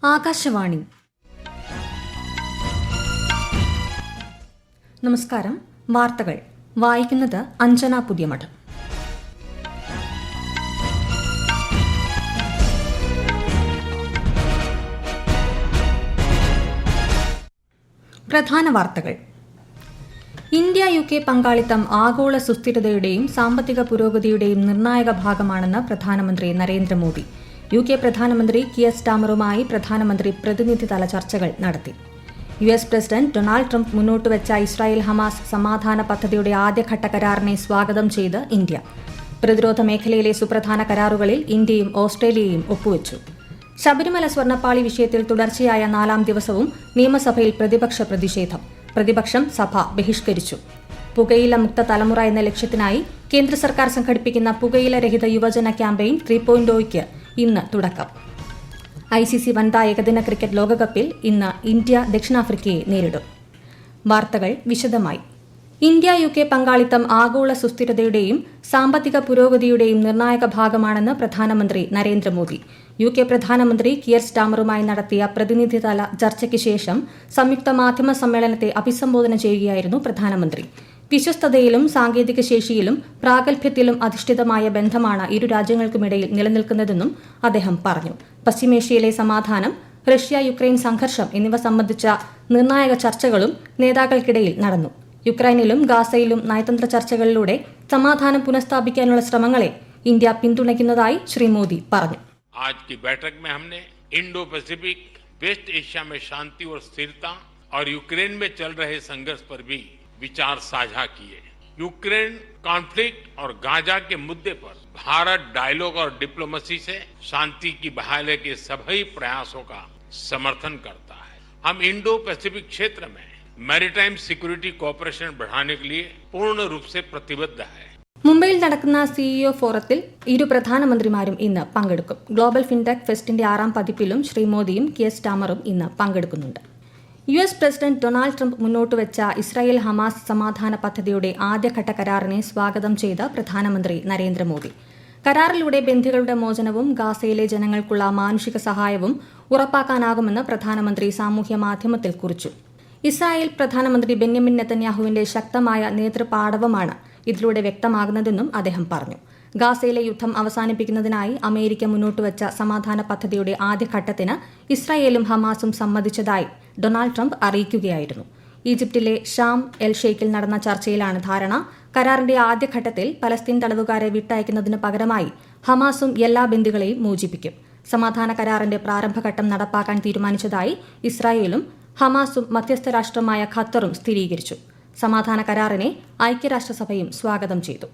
ആകാശവാണി. നമസ്കാരം. വാർത്തകൾ വായിക്കുന്നത് അഞ്ജന പുതിയമഠം. പ്രധാന വാർത്തകൾ. ഇന്ത്യ UK പങ്കാളിത്തം ആഗോള സുസ്ഥിരതയുടെയും സാമ്പത്തിക പുരോഗതിയുടെയും നിർണായക ഭാഗമാണെന്ന് പ്രധാനമന്ത്രി നരേന്ദ്രമോദി. UK പ്രധാനമന്ത്രി കിയർ സ്റ്റാമറുമായി പ്രധാനമന്ത്രി പ്രതിനിധിതല ചർച്ചകൾ നടത്തി. US പ്രസിഡന്റ് ഡൊണാൾഡ് ട്രംപ് മുന്നോട്ടുവച്ച ഇസ്രായേൽ ഹമാസ് സമാധാന പദ്ധതിയുടെ ആദ്യഘട്ട കരാറിനെ സ്വാഗതം ചെയ്ത് ഇന്ത്യ. പ്രതിരോധ മേഖലയിലെ സുപ്രധാന കരാറുകളിൽ ഇന്ത്യയും ഓസ്ട്രേലിയയും ഒപ്പുവച്ചു. ശബരിമല സ്വർണ്ണപ്പാളി വിഷയത്തിൽ തുടർച്ചയായ 4ാം ദിവസവും നിയമസഭയിൽ പ്രതിപക്ഷ പ്രതിഷേധം. പ്രതിപക്ഷം സഭ ബഹിഷ്കരിച്ചു. പുകയില മുക്ത തലമുറ എന്ന ലക്ഷ്യത്തിനായി കേന്ദ്ര സർക്കാർ സംഘടിപ്പിക്കുന്ന പുകയില രഹിത യുവജന ക്യാമ്പയിൻ 3.0യ്ക്ക് ഇന്ന് തുടക്കം. ICC വനിതാ ഏകദിന ക്രിക്കറ്റ് ലോകകപ്പിൽ ഇന്ന് ഇന്ത്യ ദക്ഷിണാഫ്രിക്കയെ നേരിടും. വാർത്തകൾ വിശദമായി. ഇന്ത്യ UK പങ്കാളിത്തം ആഗോള സുസ്ഥിരതയുടെയും സാമ്പത്തിക പുരോഗതിയുടെയും നിർണായക ഭാഗമാണെന്ന് പ്രധാനമന്ത്രി നരേന്ദ്രമോദി. UK പ്രധാനമന്ത്രി കിയർ സ്റ്റാമറുമായി നടത്തിയ പ്രതിനിധിതല ചർച്ചയ്ക്ക് ശേഷം സംയുക്ത മാധ്യമ സമ്മേളനത്തെ അഭിസംബോധന ചെയ്യുകയായിരുന്നു പ്രധാനമന്ത്രി. വിശ്വസ്തതയിലും സാങ്കേതിക ശേഷിയിലും പ്രാഗൽഭ്യത്തിലും അധിഷ്ഠിതമായ ബന്ധമാണ് ഇരു രാജ്യങ്ങൾക്കുമിടയിൽ നിലനിൽക്കുന്നതെന്നും അദ്ദേഹം പറഞ്ഞു. പശ്ചിമേഷ്യയിലെ സമാധാനം, റഷ്യ-യുക്രൈൻ സംഘർഷം എന്നിവ സംബന്ധിച്ച നിർണായക ചർച്ചകളും നേതാക്കൾക്കിടയിൽ നടന്നു. യുക്രൈനിലും ഗാസയിലും നയതന്ത്ര ചർച്ചകളിലൂടെ സമാധാനം പുനഃസ്ഥാപിക്കാനുള്ള ശ്രമങ്ങളെ ഇന്ത്യ പിന്തുണയ്ക്കുന്നതായി ശ്രീ മോദി പറഞ്ഞു. आज की बैठक में हमने इंडो पैसिफिक, वेस्ट एशिया में शांति और स्थिरता और यूक्रेन में चल रहे संघर्ष पर भी विचार साझा किए. यूक्रेन कॉन्फ्लिक्ट और गाजा के मुद्दे पर भारत डायलॉग और डिप्लोमेसी से शांति की बहाली के सभी प्रयासों का समर्थन करता है. हम इंडो पैसिफिक क्षेत्र में मैरीटाइम सिक्योरिटी कोऑपरेशन बढ़ाने के लिए पूर्ण रूप से प्रतिबद्ध है. മുംബൈയിൽ നടക്കുന്ന CEO ഫോറത്തിൽ ഇരു പ്രധാനമന്ത്രിമാരും ഇന്ന് പങ്കെടുക്കും. ഗ്ലോബൽ ഫിൻടെക് ഫെസ്റ്റിന്റെ 6ാം പതിപ്പിലും ശ്രീ മോദിയും കിയർ സ്റ്റാമറും ഇന്ന് പങ്കെടുക്കുന്നുണ്ട്. US പ്രസിഡന്റ് ഡൊണാൾഡ് ട്രംപ് മുന്നോട്ടുവച്ച ഇസ്രായേൽ ഹമാസ് സമാധാന പദ്ധതിയുടെ ആദ്യഘട്ട കരാറിനെ സ്വാഗതം ചെയ്ത് പ്രധാനമന്ത്രി നരേന്ദ്രമോദി. കരാറിലൂടെ ബന്ദികളുടെ മോചനവും ഗാസയിലെ ജനങ്ങൾക്കുള്ള മാനുഷിക സഹായവും ഉറപ്പാക്കാനാകുമെന്ന് പ്രധാനമന്ത്രി സാമൂഹ്യ മാധ്യമത്തിൽ കുറിച്ചു. ഇസ്രായേൽ പ്രധാനമന്ത്രി ബെന്യാമിൻ നെതന്യാഹുവിന്റെ ശക്തമായ നേതൃപാടവമാണ് ഇതിലൂടെ വ്യക്തമാകുന്നതെന്നും അദ്ദേഹം പറഞ്ഞു. ഗാസയിലെ യുദ്ധം അവസാനിപ്പിക്കുന്നതിനായി അമേരിക്ക മുന്നോട്ടുവച്ച സമാധാന പദ്ധതിയുടെ ആദ്യഘട്ടത്തിന് ഇസ്രായേലും ഹമാസും സമ്മതിച്ചതായി ഡൊണാൾഡ് ട്രംപ് അറിയിക്കുകയായിരുന്നു. ഈജിപ്തിലെ ഷാം എൽ ഷെയ്ഖിൽ നടന്ന ചർച്ചയിലാണ് ധാരണ. കരാറിന്റെ ആദ്യഘട്ടത്തിൽ പലസ്തീൻ തടവുകാരെ വിട്ടയക്കുന്നതിന് പകരമായി ഹമാസും എല്ലാ ബന്ദികളെയും മോചിപ്പിക്കും. സമാധാന കരാറിന്റെ പ്രാരംഭഘട്ടം നടപ്പാക്കാൻ തീരുമാനിച്ചതായി ഇസ്രായേലും ഹമാസും മധ്യസ്ഥ രാഷ്ട്രമായ ഖത്തറും സ്ഥിരീകരിച്ചു. സമാധാന കരാറിനെ ഐക്യരാഷ്ട്രസഭയും സ്വാഗതം ചെയ്തു.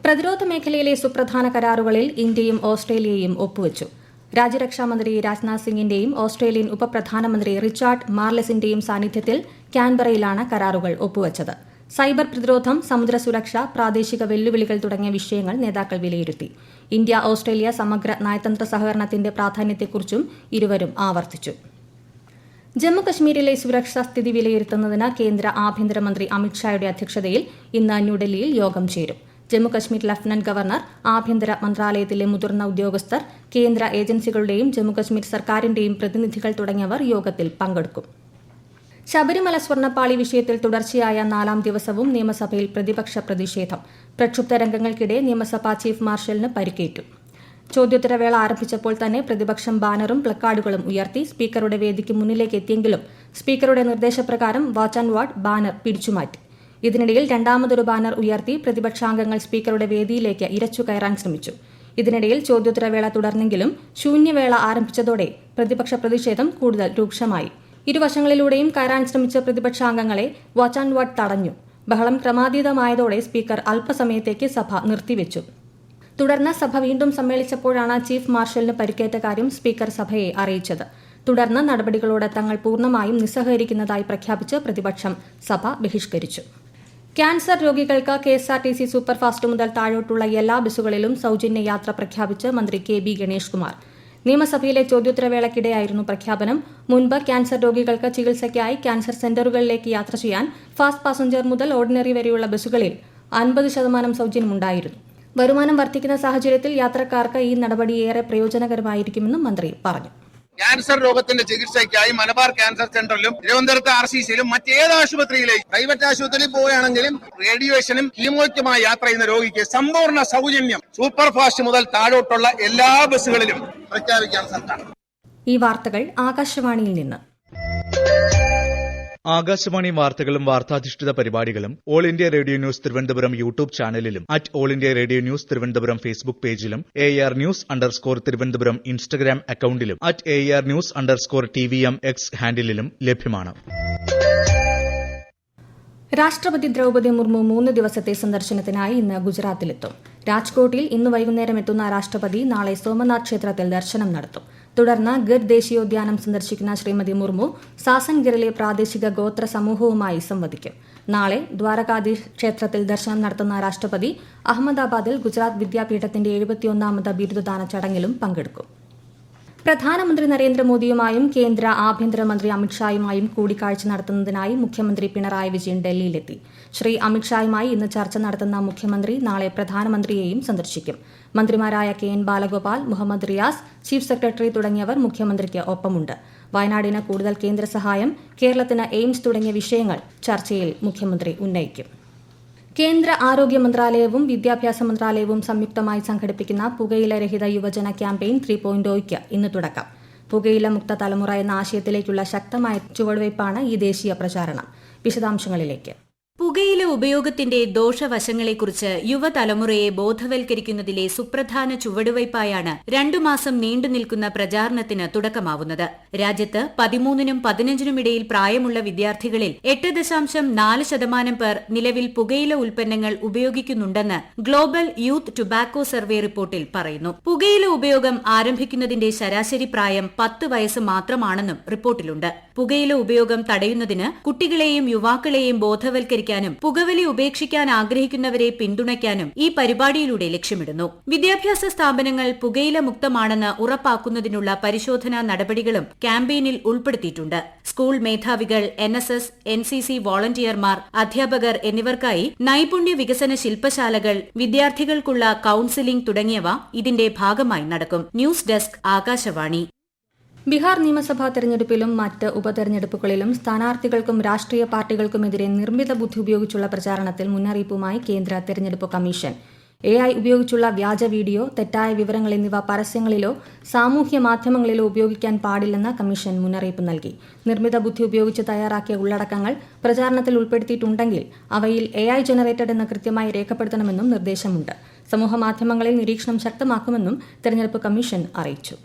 പ്രതിരോധ മേഖലയിലെ സുപ്രധാന കരാറുകളിൽ ഇന്ത്യയും ഓസ്ട്രേലിയയും ഒപ്പുവച്ചു. രാജ്യരക്ഷാമന്ത്രി രാജ്നാഥ് സിംഗിന്റെയും ഓസ്ട്രേലിയൻ ഉപപ്രധാനമന്ത്രി റിച്ചാർഡ് മാർലെസിന്റെയും സാന്നിധ്യത്തിൽ കാൻബറയിലാണ് കരാറുകൾ ഒപ്പുവച്ചത്. സൈബർ പ്രതിരോധം, സമുദ്ര സുരക്ഷ, പ്രാദേശിക വെല്ലുവിളികൾ തുടങ്ങിയ വിഷയങ്ങൾ നേതാക്കൾ വിലയിരുത്തി. ഇന്ത്യ ഓസ്ട്രേലിയ സമഗ്ര നയതന്ത്ര സഹകരണത്തിന്റെ പ്രാധാന്യത്തെക്കുറിച്ചും ഇരുവരും ആവർത്തിച്ചു. ജമ്മുകശ്മീരിലെ സുരക്ഷാ സ്ഥിതി വിലയിരുത്തുന്നതിന് കേന്ദ്ര ആഭ്യന്തരമന്ത്രി അമിത്ഷായുടെ അധ്യക്ഷതയിൽ ഇന്ന് ന്യൂഡൽഹിയിൽ യോഗം ചേരും. ജമ്മുകശ്മീർ ലഫ്റ്റനന്റ് ഗവർണർ, ആഭ്യന്തര മന്ത്രാലയത്തിലെ മുതിർന്ന ഉദ്യോഗസ്ഥർ, കേന്ദ്ര ഏജൻസികളുടെയും ജമ്മുകശ്മീർ സർക്കാരിന്റെയും പ്രതിനിധികൾ തുടങ്ങിയവർ യോഗത്തിൽ പങ്കെടുക്കും. ശബരിമല സ്വർണ്ണപ്പാളി വിഷയത്തിൽ തുടർച്ചയായ 4ാം ദിവസവും നിയമസഭയിൽ പ്രതിപക്ഷ പ്രതിഷേധം. പ്രക്ഷുബ്ധ രംഗങ്ങൾക്കിടെ നിയമസഭാ ചീഫ് മാർഷലിന് പരിക്കേറ്റു. ചോദ്യോത്തരവേള ആരംഭിച്ചപ്പോൾ തന്നെ പ്രതിപക്ഷം ബാനറും പ്ലക്കാർഡുകളും ഉയർത്തി സ്പീക്കറുടെ വേദിക്ക് മുന്നിലേക്ക് എത്തിയെങ്കിലും സ്പീക്കറുടെ നിർദ്ദേശപ്രകാരം വാച്ച് ആൻഡ് വാർഡ് ബാനർ പിടിച്ചുമാറ്റി. ഇതിനിടയിൽ രണ്ടാമതൊരു ബാനർ ഉയർത്തി പ്രതിപക്ഷാംഗങ്ങൾ സ്പീക്കറുടെ വേദിയിലേക്ക് ഇരച്ചു കയറാൻ ശ്രമിച്ചു. ഇതിനിടയിൽ ചോദ്യോത്തരവേള തുടർന്നെങ്കിലും ശൂന്യവേള ആരംഭിച്ചതോടെ പ്രതിപക്ഷ പ്രതിഷേധം കൂടുതൽ രൂക്ഷമായി. ഇരുവശങ്ങളിലൂടെയും കയറാൻ ശ്രമിച്ച പ്രതിപക്ഷാംഗങ്ങളെ വാച്ച് ആൻഡ് വാർഡ് തടഞ്ഞു. ബഹളം ക്രമാതീതമായതോടെ സ്പീക്കർ അല്പസമയത്തേക്ക് സഭ നിർത്തിവെച്ചു. തുടർന്ന് സഭ വീണ്ടും സമ്മേളിച്ചപ്പോഴാണ് ചീഫ് മാർഷലിന് പരിക്കേറ്റ കാര്യം സ്പീക്കർ സഭയെ അറിയിച്ചത്. തുടർന്ന് നടപടികളോട് തങ്ങൾ പൂർണ്ണമായും നിസ്സഹകരിക്കുന്നതായി പ്രഖ്യാപിച്ച് പ്രതിപക്ഷം സഭ ബഹിഷ്കരിച്ചു. ക്യാൻസർ രോഗികൾക്ക് KSRTC സൂപ്പർഫാസ്റ്റ് മുതൽ താഴോട്ടുള്ള എല്ലാ ബസ്സുകളിലും സൌജന്യ യാത്ര പ്രഖ്യാപിച്ച് മന്ത്രി KB ഗണേഷ് കുമാർ. നിയമസഭയിലെ ചോദ്യോത്തരവേളയ്ക്കിടെയായിരുന്നു പ്രഖ്യാപനം. മുൻപ് ക്യാൻസർ രോഗികൾക്ക് ചികിത്സയ്ക്കായി ക്യാൻസർ സെന്ററുകളിലേക്ക് യാത്ര ചെയ്യാൻ ഫാസ്റ്റ് പാസഞ്ചർ മുതൽ ഓർഡിനറി വരെയുള്ള ബസ്സുകളിൽ 50% സൌജന്യമുണ്ടായിരുന്നു. വരുമാനം വർദ്ധിക്കുന്ന സാഹചര്യത്തിൽ യാത്രക്കാർക്ക് ഈ നടപടി ഏറെ പ്രയോജനകരമായിരിക്കുമെന്നും മന്ത്രി പറഞ്ഞു. ക്യാൻസർ രോഗത്തിന്റെ ചികിത്സയ്ക്കായി മലബാർ ക്യാൻസർ സെന്ററിലും തിരുവനന്തപുരത്ത് RCCയിലും മറ്റേത് ആശുപത്രിയിലും പ്രൈവറ്റ് ആശുപത്രിയിൽ പോവുകയാണെങ്കിലും റേഡിയേഷനും കീമോയ്ക്കുമായി യാത്ര ചെയ്യുന്ന രോഗിക്ക് സമ്പൂർണ്ണ സൗജന്യം സൂപ്പർ ഫാസ്റ്റ് മുതൽ താഴോട്ടുള്ള എല്ലാ ബസ്സുകളിലും പ്രഖ്യാപിക്കാൻ സർക്കാർ. ഈ വാർത്തകൾ ആകാശവാണിയിൽ നിന്ന്. ആകാശവാണി വാർത്തകളും വാർത്താധിഷ്ഠിത പരിപാടികളും all India radio news Thiruvananthapuram YouTube ചാനലിലും @all India radio news Thiruvananthapuram Facebook പേജിലും AR News_ തിരുവനന്തപുരം ഇൻസ്റ്റഗ്രാം അക്കൌണ്ടിലും @AR News_TVM X ഹാൻഡിലും ലഭ്യമാണ്. രാഷ്ട്രപതി ദ്രൌപദി മുർമു 3 ദിവസത്തെ സന്ദർശനത്തിനായി ഇന്ന് ഗുജറാത്തിലെത്തും. രാജ്കോട്ടിൽ ഇന്ന് വൈകുന്നേരം എത്തുന്ന രാഷ്ട്രപതി നാളെ സോമനാഥ് ക്ഷേത്രത്തിൽ ദർശനം നടത്തും. തുടർന്ന് ഗിർ ദേശീയോദ്യാനം സന്ദർശിക്കുന്ന ശ്രീമതി മുർമു സാസൻഗിറിലെ പ്രാദേശിക ഗോത്ര സമൂഹവുമായി സംവദിക്കും. നാളെ ദ്വാരകാധീശ് ക്ഷേത്രത്തിൽ ദർശനം നടത്തുന്ന രാഷ്ട്രപതി അഹമ്മദാബാദിൽ ഗുജറാത്ത് വിദ്യാപീഠത്തിന്റെ 71ാമത് ബിരുദദാന ചടങ്ങിലും പങ്കെടുക്കും. പ്രധാനമന്ത്രി നരേന്ദ്രമോദിയുമായും കേന്ദ്ര ആഭ്യന്തരമന്ത്രി അമിത്ഷായുമായും കൂടിക്കാഴ്ച നടത്തുന്നതിനായി മുഖ്യമന്ത്രി പിണറായി വിജയൻ ഡൽഹിയിലെത്തി. ശ്രീ അമിത്ഷായുമായി ഇന്ന് ചർച്ച നടത്തുന്ന മുഖ്യമന്ത്രി നാളെ പ്രധാനമന്ത്രിയെയും സന്ദർശിക്കും. മന്ത്രിമാരായ KN Balagopal, Muhammad Riyas, chief secretary തുടങ്ങിയവർ മുഖ്യമന്ത്രിക്ക് ഒപ്പമുണ്ട്. വയനാടിന് കൂടുതൽ കേന്ദ്ര സഹായം, കേരളത്തിന് എയിംസ് തുടങ്ങിയ വിഷയങ്ങൾ ചർച്ചയിൽ മുഖ്യമന്ത്രി ഉന്നയിക്കും. കേന്ദ്ര ആരോഗ്യ മന്ത്രാലയവും വിദ്യാഭ്യാസ മന്ത്രാലയവും സംയുക്തമായി സംഘടിപ്പിക്കുന്ന പുകയില രഹിത യുവജന ക്യാമ്പയിൻ 3.0യ്ക്ക് ഇന്ന് തുടക്കം. പുകയില മുക്ത തലമുറ എന്ന ആശയത്തിലേക്കുള്ള ശക്തമായ ചുവടുവയ്പ്പാണ് ഈ ദേശീയ പ്രചാരണം. വിശദാംശങ്ങളിലേക്ക്. പുകയില ഉപയോഗത്തിന്റെ ദോഷവശങ്ങളെക്കുറിച്ച് യുവതലമുറയെ ബോധവൽക്കരിക്കുന്നതിലെ സുപ്രധാന ചുവടുവയ്പായാണ് 2 മാസം നീണ്ടുനിൽക്കുന്ന പ്രചാരണത്തിന് തുടക്കമാവുന്നത്. രാജ്യത്ത് 13നും 15നും ഇടയിൽ പ്രായമുള്ള വിദ്യാർത്ഥികളിൽ 8.4% പേർ നിലവിൽ പുകയില ഉൽപ്പന്നങ്ങൾ ഉപയോഗിക്കുന്നുണ്ടെന്ന് ഗ്ലോബൽ യൂത്ത് ടുബാക്കോ സർവേ റിപ്പോർട്ടിൽ പറയുന്നു. പുകയില ഉപയോഗം ആരംഭിക്കുന്നതിന്റെ ശരാശരി പ്രായം 10 വയസ്സ് മാത്രമാണെന്നും റിപ്പോർട്ടിലുണ്ട്. പുകയില ഉപയോഗം തടയുന്നതിന് കുട്ടികളെയും യുവാക്കളെയും ബോധവൽക്കരിക്കാനും പുകവലി ഉപേക്ഷിക്കാൻ ആഗ്രഹിക്കുന്നവരെ പിന്തുണയ്ക്കാനും ഈ പരിപാടിയിലൂടെ ലക്ഷ്യമിടുന്നു. വിദ്യാഭ്യാസ സ്ഥാപനങ്ങൾ പുകയില മുക്തമാണെന്ന് ഉറപ്പാക്കുന്നതിനുള്ള പരിശോധനാ നടപടികളും ക്യാമ്പയിനിൽ ഉൾപ്പെടുത്തിയിട്ടുണ്ട്. സ്കൂൾ മേധാവികൾ, NSS, NCC വോളണ്ടിയർമാർ, അധ്യാപകർ എന്നിവർക്കായി നൈപുണ്യ വികസന ശില്പശാലകൾ, വിദ്യാർത്ഥികൾക്കുള്ള കൌൺസിലിംഗ് തുടങ്ങിയവ ഇതിന്റെ ഭാഗമായി നടക്കും. News desk, Akashvani. ബീഹാർ നിയമസഭാ തെരഞ്ഞെടുപ്പിലും മറ്റ് ഉപതെരഞ്ഞെടുപ്പുകളിലും സ്ഥാനാർത്ഥികൾക്കും രാഷ്ട്രീയ പാർട്ടികൾക്കുമെതിരെ നിർമ്മിത ബുദ്ധി ഉപയോഗിച്ചുള്ള പ്രചാരണത്തിൽ മുന്നറിയിപ്പുമായി കേന്ദ്ര തെരഞ്ഞെടുപ്പ് കമ്മീഷൻ. AI ഉപയോഗിച്ചുള്ള വ്യാജ വീഡിയോ, തെറ്റായ വിവരങ്ങൾ എന്നിവ പരസ്യങ്ങളിലോ സാമൂഹ്യ മാധ്യമങ്ങളിലോ ഉപയോഗിക്കാൻ പാടില്ലെന്ന് കമ്മീഷൻ മുന്നറിയിപ്പ് നൽകി. നിർമ്മിത ബുദ്ധി ഉപയോഗിച്ച് തയ്യാറാക്കിയ ഉള്ളടക്കങ്ങൾ പ്രചാരണത്തിൽ ഉൾപ്പെടുത്തിയിട്ടുണ്ടെങ്കിൽ അവയിൽ AI ജനറേറ്റഡ് എന്ന് കൃത്യമായി രേഖപ്പെടുത്തണമെന്നും നിർദ്ദേശമുണ്ട്. സമൂഹമാധ്യമങ്ങളിൽ നിരീക്ഷണം ശക്തമാക്കുമെന്നും തെരഞ്ഞെടുപ്പ് കമ്മീഷൻ അറിയിച്ചു.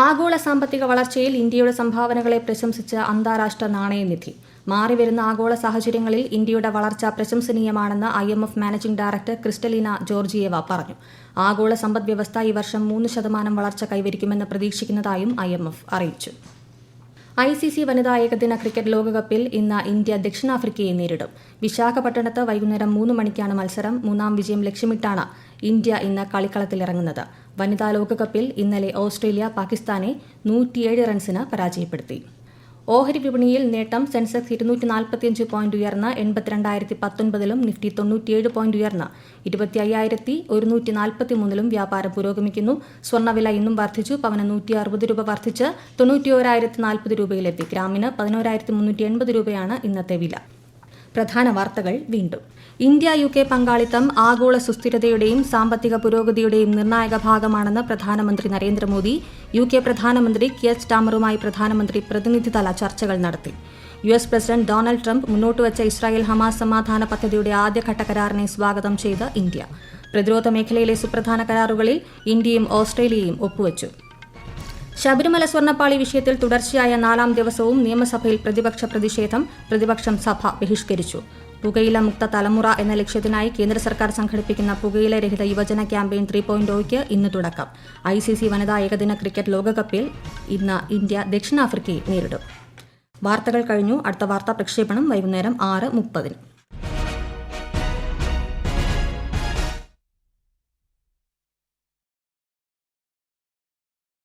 ആഗോള സാമ്പത്തിക വളർച്ചയിൽ ഇന്ത്യയുടെ സംഭാവനകളെ പ്രശംസിച്ച് അന്താരാഷ്ട്ര നാണയനിധി. മാറിവരുന്ന ആഗോള സാഹചര്യങ്ങളിൽ ഇന്ത്യയുടെ വളർച്ച പ്രശംസനീയമാണെന്ന് IMF managing director Kristalina Georgieva പറഞ്ഞു. ആഗോള സമ്പദ്വ്യവസ്ഥ ഈ വർഷം 3% വളർച്ച കൈവരിക്കുമെന്ന് പ്രതീക്ഷിക്കുന്നതായും IMF അറിയിച്ചു. ICC വനിതാ ഏകദിന ക്രിക്കറ്റ് ലോകകപ്പിൽ ഇന്ന് ഇന്ത്യ ദക്ഷിണാഫ്രിക്കയെ നേരിടും. വിശാഖപട്ടണത്ത് വൈകുന്നേരം 3 മണിക്കാണ് മത്സരം. 3ാം വിജയം ലക്ഷ്യമിട്ടാണ് ഇന്ത്യ ഇന്ന് കളിക്കളത്തിലിറങ്ങുന്നത്. വനിതാ ലോകകപ്പിൽ ഇന്നലെ ഓസ്ട്രേലിയ പാകിസ്ഥാനെ 107 റൺസിന് പരാജയപ്പെടുത്തി. ഓഹരി വിപണിയിൽ നേട്ടം. സെൻസെക്സ് 245 പോയിന്റ് ഉയർന്ന് 82,019ലും നിഫ്റ്റി 97 പോയിന്റ് ഉയർന്ന് 25,143ലും വ്യാപാരം പുരോഗമിക്കുന്നു. സ്വർണ്ണവില ഇന്നും വർദ്ധിച്ചു. പവന് 160 രൂപ വർദ്ധിച്ച് 91,040 രൂപയിലെത്തി. ഗ്രാമിന് 11,380 രൂപയാണ് ഇന്നത്തെ വില. പ്രധാന വാർത്തകൾ വീണ്ടും. ഇന്ത്യ UK പങ്കാളിത്തം ആഗോള സുസ്ഥിരതയുടെയും സാമ്പത്തിക പുരോഗതിയുടെയും നിർണായക ഭാഗമാണെന്ന് പ്രധാനമന്ത്രി നരേന്ദ്രമോദി. UK പ്രധാനമന്ത്രി കിയർ സ്റ്റാമറുമായി പ്രധാനമന്ത്രി പ്രതിനിധിതല ചർച്ചകൾ നടത്തി. US പ്രസിഡന്റ് ഡൊണാൾഡ് ട്രംപ് മുന്നോട്ടുവച്ച ഇസ്രായേൽ ഹമാസ് സമാധാന പദ്ധതിയുടെ ആദ്യഘട്ട കരാറിനെ സ്വാഗതം ചെയ്ത് ഇന്ത്യ. പ്രതിരോധ മേഖലയിലെ സുപ്രധാന കരാറുകളിൽ ഇന്ത്യയും ഓസ്ട്രേലിയയും ഒപ്പുവച്ചു. ശബരിമല സ്വർണ്ണപ്പാളി വിഷയത്തിൽ തുടർച്ചയായ 4ാം ദിവസവും നിയമസഭയിൽ പ്രതിപക്ഷ പ്രതിഷേധം. പ്രതിപക്ഷം സഭ ബഹിഷ്കരിച്ചു. പുകയില മുക്ത തലമുറ എന്ന ലക്ഷ്യത്തിനായി കേന്ദ്ര സർക്കാർ സംഘടിപ്പിക്കുന്ന പുകയില രഹിത യുവജന ക്യാമ്പയിൻ 3.0യ്ക്ക് ഇന്ന് തുടക്കം. ICC വനിതാ ഏകദിന ക്രിക്കറ്റ് ലോകകപ്പിൽ ഇന്ന് ഇന്ത്യ ദക്ഷിണാഫ്രിക്കയെ നേരിടും. വാർത്തകൾ കഴിഞ്ഞു. അടുത്ത വാർത്താ പ്രക്ഷേപണം വൈകുന്നേരം 6:30.